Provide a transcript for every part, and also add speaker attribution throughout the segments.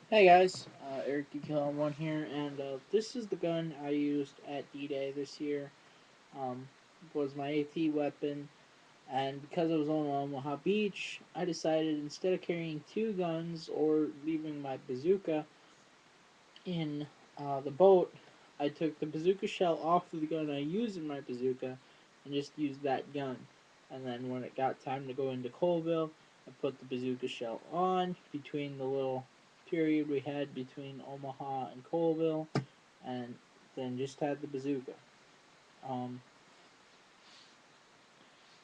Speaker 1: Hey guys, Eric DK1 here, and this is the gun I used at D-Day this year. Um, was my AT weapon, and because I was on Omaha Beach, I decided instead of carrying two guns or leaving my bazooka in the boat, I took the bazooka shell off of the gun I used in my bazooka and just used that gun. And then when it got time to go into Colville, I put the bazooka shell on between the little period we had between Omaha and Colville, and then just had the bazooka. Um,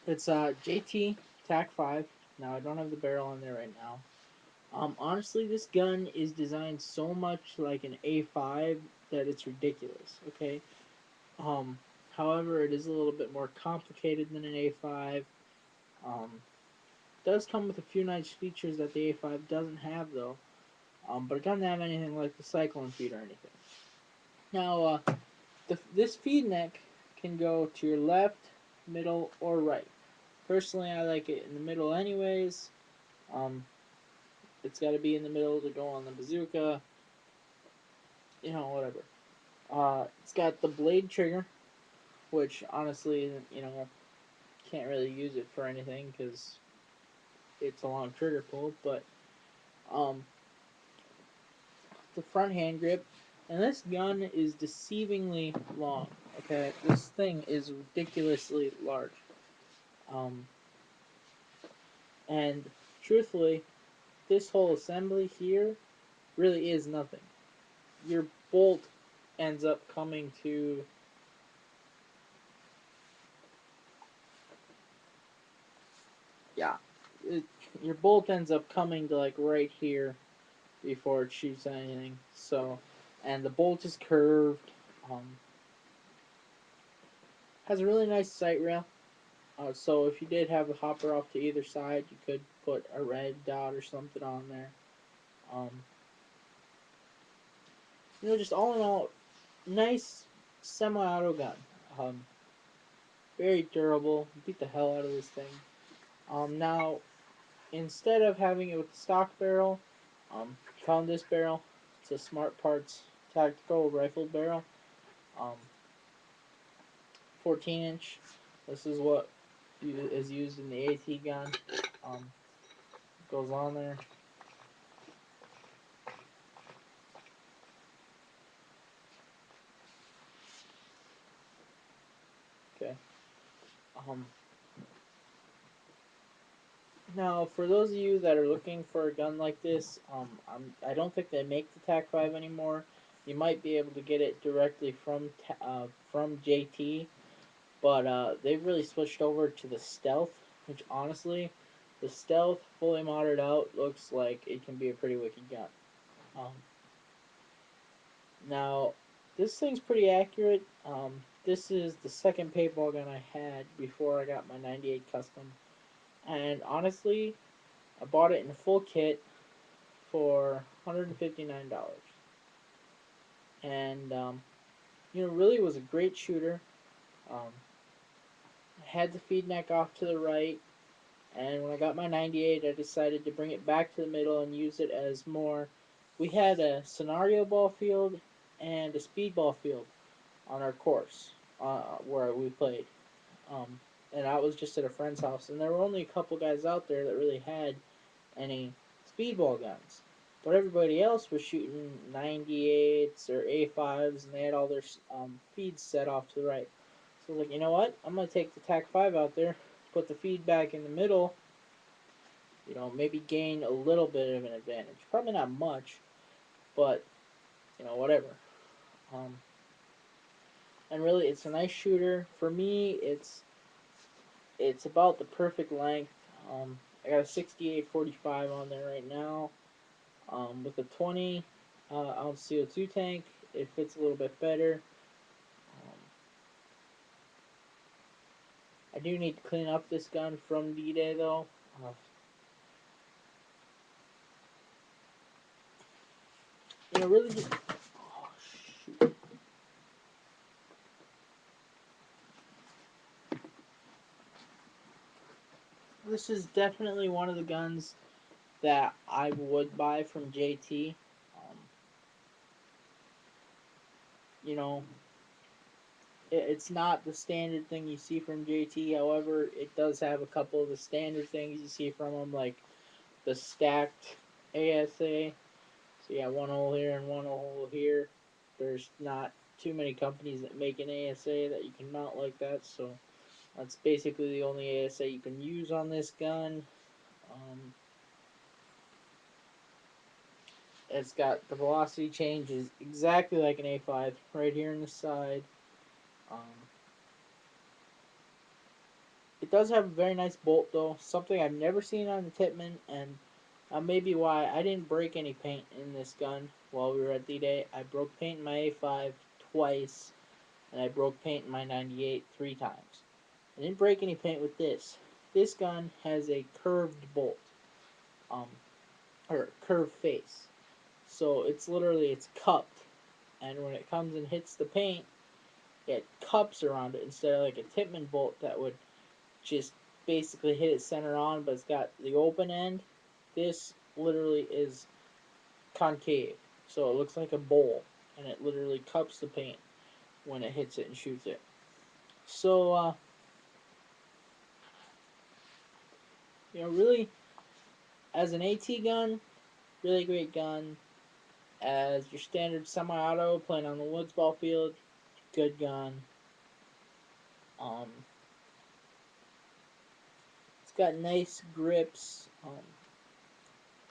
Speaker 1: it's JT Tac-5. Now I don't have the barrel on there right now. Honestly, this gun is designed so much like an A5 that it's ridiculous. Okay. Um, However, it is a little bit more complicated than an A5. It does come with a few nice features that the A5 doesn't have, though. But it doesn't have anything like the cyclone feed or anything. Now, this feed neck can go to your left, middle, or right. Personally, I like it in the middle, anyways. Um, it's got to be in the middle to go on the bazooka. Whatever. It's got the blade trigger, which honestly, can't really use it for anything because it's a long trigger pull. But um, the front hand grip, and this gun is deceivingly long. Okay, this thing is ridiculously large. Um, and truthfully, this whole assembly here really is nothing. Your bolt ends up coming to, yeah, it, your bolt ends up coming to like right here before it shoots anything. So, and the bolt is curved. Um, has a really nice sight rail. So if you did have the hopper off to either side, you could put a red dot or something on there. Um, just all in all, nice semi-auto gun. Um, Very durable. Beat the hell out of this thing. Now, instead of having it with the stock barrel, found this barrel. It's a Smart Parts tactical rifle barrel. Um, 14-inch. This is what is used in the AT gun. Um, Goes on there. Okay. Um, Now, for those of you that are looking for a gun like this, I don't think they make the Tac-5 anymore. You might be able to get it directly from JT, but they've really switched over to the Stealth, which honestly, the Stealth fully modded out looks like it can be a pretty wicked gun. Um, Now, this thing's pretty accurate. This is the second paintball gun I had before I got my 98 custom, and honestly, I bought it in a full kit for $159, and really was a great shooter. Um, I had the feed neck off to the right, and when I got my 98, I decided to bring it back to the middle and use it as more. We had a scenario ball field and a speedball field on our course where we played. Um, and I was just at a friend's house, and there were only a couple guys out there that really had any speedball guns. But everybody else was shooting 98s or A5s, and they had all their feeds set off to the right. So I was like, you know what? I'm going to take the Tac-5 out there, put the feed back in the middle, maybe gain a little bit of an advantage. Probably not much, but, whatever. Um, and really, it's a nice shooter. For me, it's about the perfect length. I got a 68-45 on there right now. With a 20 ounce CO2 tank, it fits a little bit better. Um, I do need to clean up this gun from D-Day though. Really just. Oh, shoot. This is definitely one of the guns that I would buy from JT. you know, it's not the standard thing you see from JT. However, it does have a couple of the standard things you see from them, like the stacked ASA. So you got one hole here and one hole here. There's not too many companies that make an ASA that you can mount like that, so that's basically the only ASA you can use on this gun. Um, it's got the velocity change is exactly like an A5 right here in the side. Um, it does have a very nice bolt though, something I've never seen on the Tippmann, and maybe why I didn't break any paint in this gun while we were at D-Day. I broke paint in my A5 twice, and I broke paint in my 98 three times. I didn't break any paint with this. This gun has a curved bolt, um, or curved face. So it's cupped, and when it comes and hits the paint, it cups around it instead of like a Tippmann bolt that would just basically hit it center on, but it's got the open end. This literally is concave, so it looks like a bowl, and it literally cups the paint when it hits it and shoots it. So, really, as an AT gun, really great gun. As your standard semi-auto playing on the woods ball field, good gun. Um, it's got nice grips.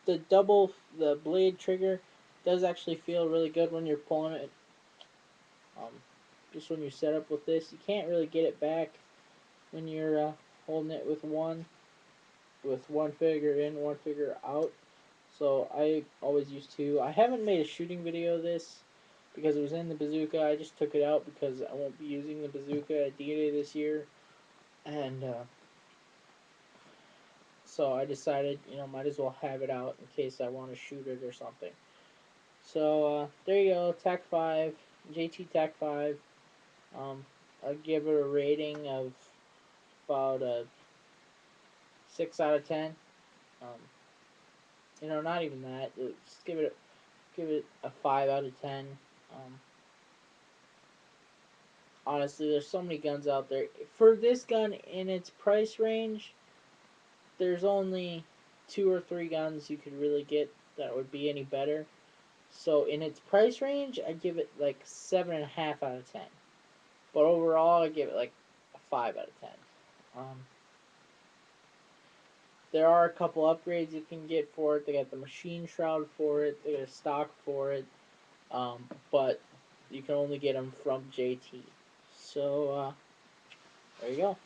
Speaker 1: The blade trigger does actually feel really good when you're pulling it. Um, just when you're set up with this, you can't really get it back when you're holding it with one finger in, one finger out. So I always use two. I haven't made a shooting video of this because it was in the bazooka. I just took it out because I won't be using the bazooka at D-Day this year, and so I decided, might as well have it out in case I want to shoot it or something. So there you go, Tac-5, JT Tac-5. I'd give it a rating of about a 6 out of 10. Um, not even that. Just give it a 5 out of 10. Um, honestly, there's so many guns out there. For this gun in its price range, there's only two or three guns you could really get that would be any better. So in its price range, I give it like 7.5 out of 10. But overall, I give it like a 5 out of 10. Um, there are a couple upgrades you can get for it. They got the machine shroud for it. They got a stock for it. But you can only get them from JT. So there you go.